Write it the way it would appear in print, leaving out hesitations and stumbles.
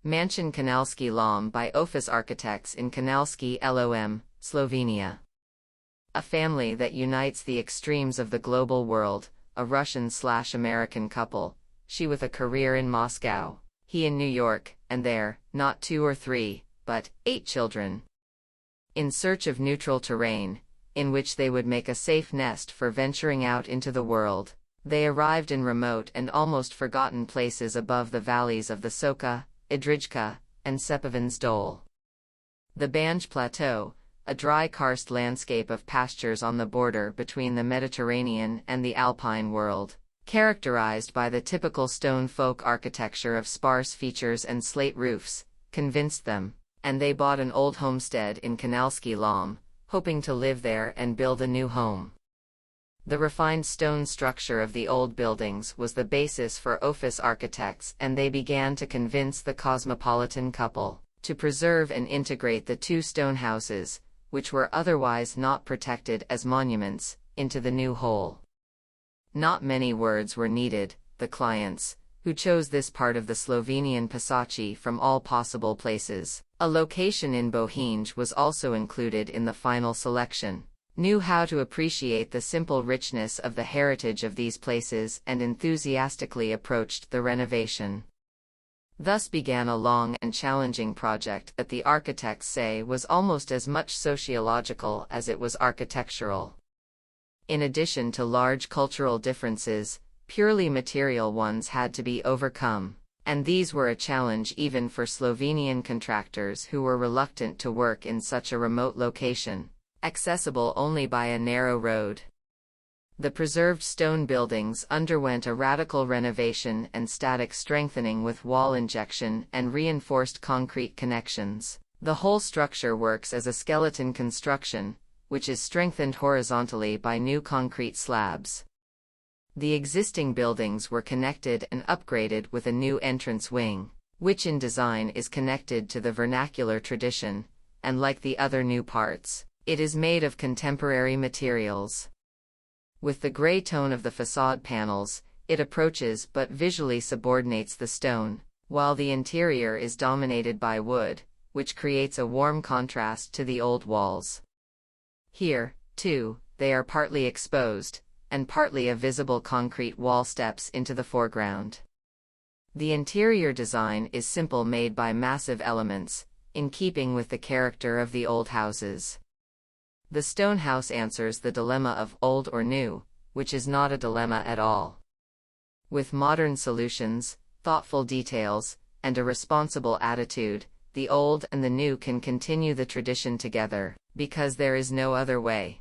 Mansion Kanalski Lom by OFIS architects in Kanalski Lom, Slovenia. A family that unites the extremes of the global world, a Russian/American couple, she with a career in Moscow, he in New York, and there, not 2 or 3, but 8 children. In search of neutral terrain, in which they would make a safe nest for venturing out into the world, they arrived in remote and almost forgotten places above the valleys of the Soča, Idrijca, and Čepovans Dole. The Banj plateau, a dry karst landscape of pastures on the border between the Mediterranean and the Alpine world, characterized by the typical stone folk architecture of sparse features and slate roofs, convinced them, and they bought an old homestead in Kanalski Lom, hoping to live there and build a new home. The refined stone structure of the old buildings was the basis for OFIS architects, and they began to convince the cosmopolitan couple to preserve and integrate the 2 stone houses, which were otherwise not protected as monuments, into the new whole. Not many words were needed. The clients, who chose this part of the Slovenian Soča from all possible places, a location in Bohinj was also included in the final selection, knew how to appreciate the simple richness of the heritage of these places and enthusiastically approached the renovation. Thus began a long and challenging project that the architects say was almost as much sociological as it was architectural. In addition to large cultural differences, purely material ones had to be overcome, and these were a challenge even for Slovenian contractors who were reluctant to work in such a remote location, accessible only by a narrow road. The preserved stone buildings underwent a radical renovation and static strengthening with wall injection and reinforced concrete connections. The whole structure works as a skeleton construction, which is strengthened horizontally by new concrete slabs. The existing buildings were connected and upgraded with a new entrance wing, which in design is connected to the vernacular tradition, and like the other new parts, it is made of contemporary materials. With the gray tone of the facade panels, it approaches but visually subordinates the stone, while the interior is dominated by wood, which creates a warm contrast to the old walls. Here, too, they are partly exposed, and partly a visible concrete wall steps into the foreground. The interior design is simple, made by massive elements, in keeping with the character of the old houses. The stone house answers the dilemma of old or new, which is not a dilemma at all. With modern solutions, thoughtful details, and a responsible attitude, the old and the new can continue the tradition together, because there is no other way.